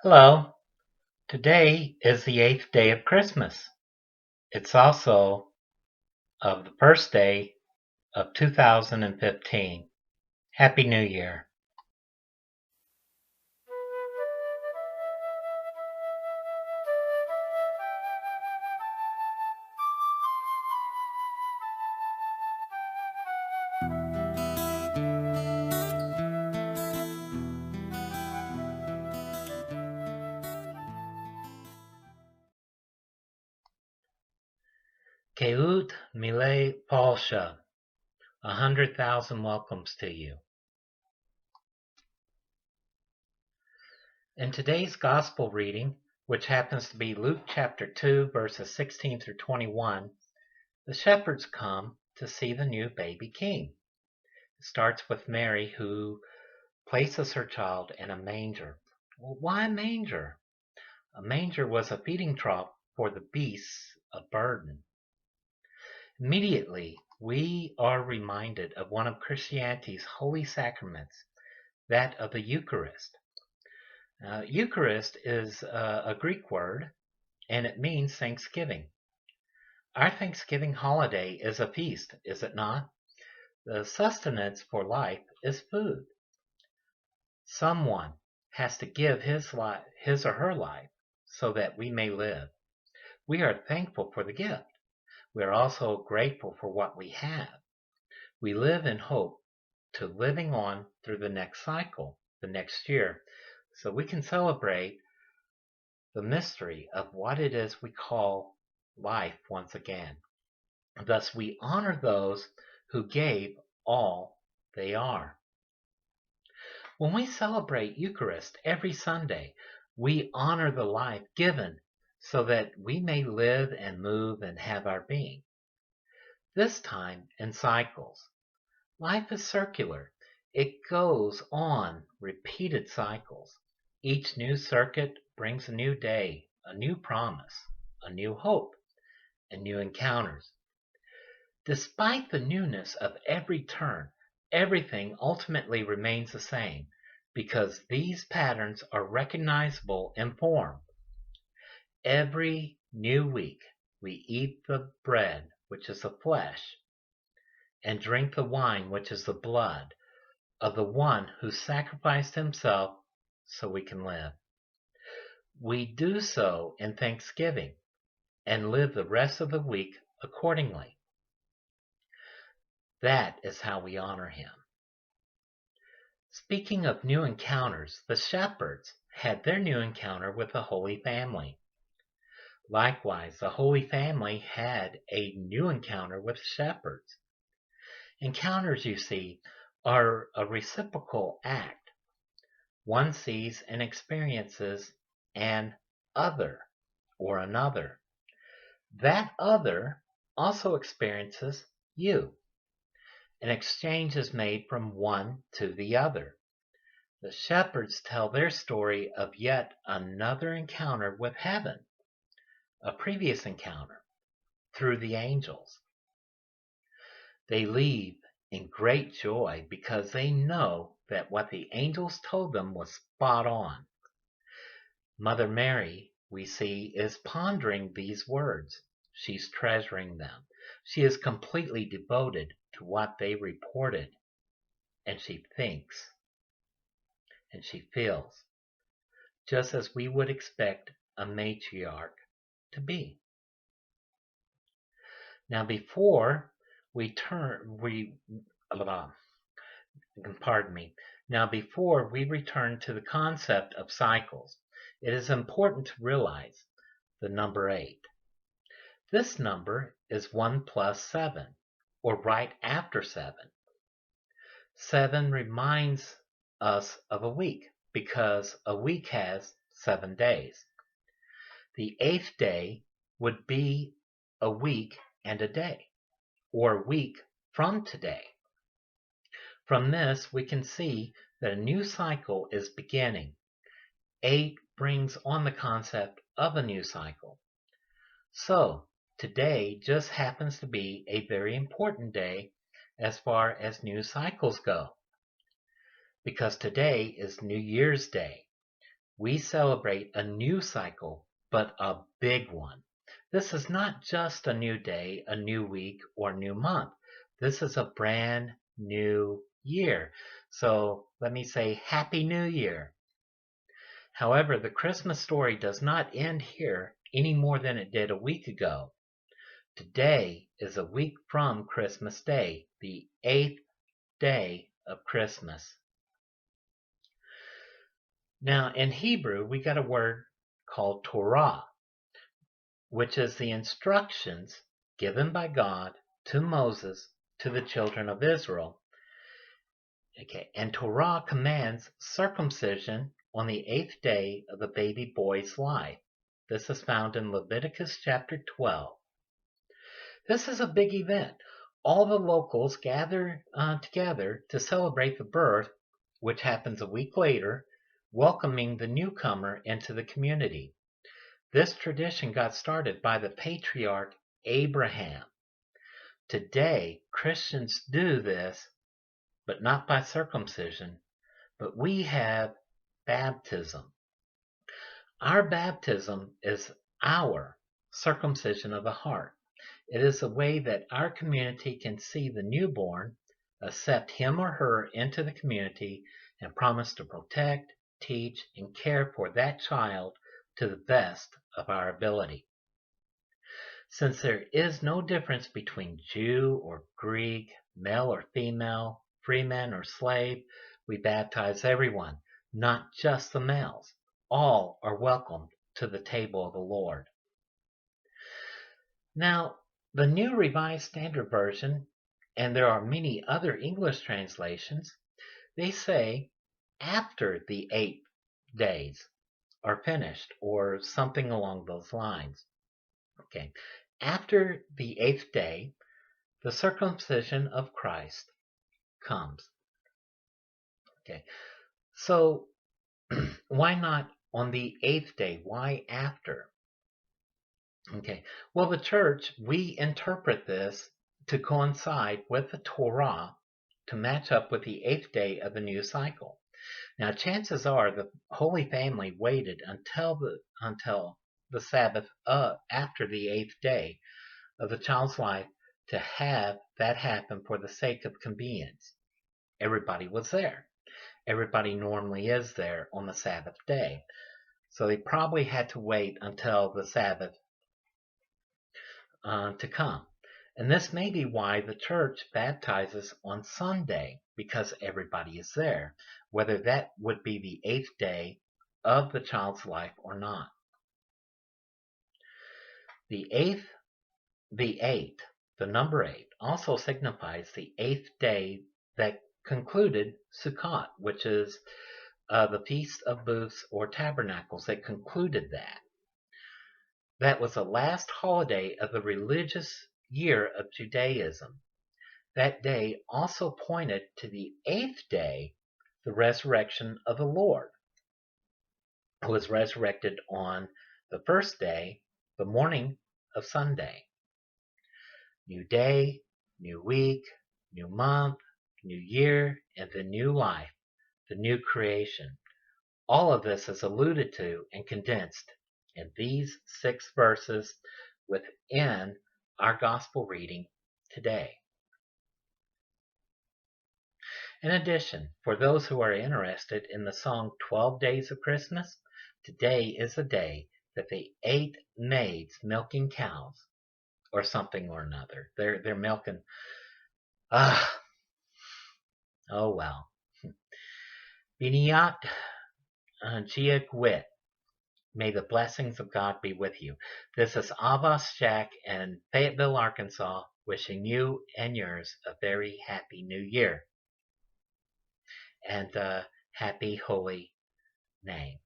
Hello. Today is the 8th day of Christmas. It's also of the first day of 2015. Happy New Year. Keut Mile Polsha. 100,000 welcomes to you. In today's gospel reading, which happens to be Luke chapter 2, verses 16 through 21, the shepherds come to see the new baby king. It starts with Mary, who places her child in a manger. Well, why a manger? A manger was a feeding trough for the beasts of burden. Immediately, we are reminded of one of Christianity's holy sacraments, that of the Eucharist. Eucharist is a Greek word, and it means thanksgiving. Our Thanksgiving holiday is a feast, is it not? The sustenance for life is food. Someone has to give his or her life so that we may live. We are thankful for the gift. We are also grateful for what we have. We live in hope to living on through the next cycle, the next year, so we can celebrate the mystery of what it is we call life once again. Thus, we honor those who gave all they are. When we celebrate Eucharist every Sunday, we honor the life given so that we may live and move and have our being. This time in cycles. Life is circular. It goes on repeated cycles. Each new circuit brings a new day, a new promise, a new hope, and new encounters. Despite the newness of every turn, everything ultimately remains the same because these patterns are recognizable in form. Every new week, we eat the bread, which is the flesh, and drink the wine, which is the blood, of the one who sacrificed himself so we can live. We do so in thanksgiving and live the rest of the week accordingly. That is how we honor him. Speaking of new encounters, the shepherds had their new encounter with the Holy Family. Likewise, the Holy Family had a new encounter with shepherds. Encounters, you see, are a reciprocal act. One sees and experiences an other or another. That other also experiences you. An exchange is made from one to the other. The shepherds tell their story of yet another encounter with heaven, a previous encounter through the angels. They leave in great joy because they know that what the angels told them was spot on. Mother Mary, we see, is pondering these words. She's treasuring them. She is completely devoted to what they reported, and she thinks and she feels, just as we would expect a matriarch to be. Now, before we turn, pardon me. Now, before we return to the concept of cycles, it is important to realize the number 8. This number is 1 plus 7, or right after 7. 7 reminds us of a week because a week has 7 days. The 8th day would be a week and a day, or a week from today. From this, we can see that a new cycle is beginning. 8 brings on the concept of a new cycle. So, today just happens to be a very important day as far as new cycles go. Because today is New Year's Day. We celebrate a new cycle, but a big one. This is not just a new day, a new week, or new month. This is a brand new year. So let me say Happy New Year. However, the Christmas story does not end here any more than it did a week ago. Today is a week from Christmas Day, the 8th day of Christmas. Now, in Hebrew, we got a word called Torah, which is the instructions given by God to Moses to the children of Israel. Okay, and Torah commands circumcision on the 8th day of the baby boy's life. This is found in Leviticus chapter 12. This is a big event. All the locals gather together to celebrate the birth, which happens a week later, welcoming the newcomer into the community. This tradition got started by the patriarch Abraham. Today, Christians do this, but not by circumcision, but we have baptism. Our baptism is our circumcision of the heart. It is a way that our community can see the newborn, accept him or her into the community, and promise to protect, teach, and care for that child to the best of our ability. Since there is no difference between Jew or Greek, male or female, freeman or slave, we baptize everyone, not just the males. All are welcomed to the table of the Lord. Now, the New Revised Standard Version, and there are many other English translations, they say after the 8 days are finished, or something along those lines. Okay, after the 8th day, the circumcision of Christ comes. Okay, so why not on the 8th day? Why after? Okay, well, the church, we interpret this to coincide with the Torah to match up with the 8th day of the new cycle. Now, chances are the Holy Family waited until the Sabbath after the 8th day of the child's life to have that happen for the sake of convenience. Everybody was there. Everybody normally is there on the Sabbath day. So they probably had to wait until the Sabbath to come. And this may be why the church baptizes on Sunday, because everybody is there, whether that would be the 8th day of the child's life or not. The number 8, also signifies the 8th day that concluded Sukkot, which is the Feast of Booths or Tabernacles that concluded that. That was the last holiday of the religious year of Judaism. That day also pointed to the 8th day, the resurrection of the Lord, who was resurrected on the first day, the morning of Sunday. New day, new week, new month, new year, and the new life, the new creation. All of this is alluded to and condensed in these 6 verses within our gospel reading today. In addition, for those who are interested in the song 12 Days of Christmas, today is the day that the 8 maids milking cows, or something or another. They're milking. Oh well. Biniat Jiakwit. May the blessings of God be with you. This is Abbas Jack in Fayetteville, Arkansas, wishing you and yours a very happy new year. And happy holy name.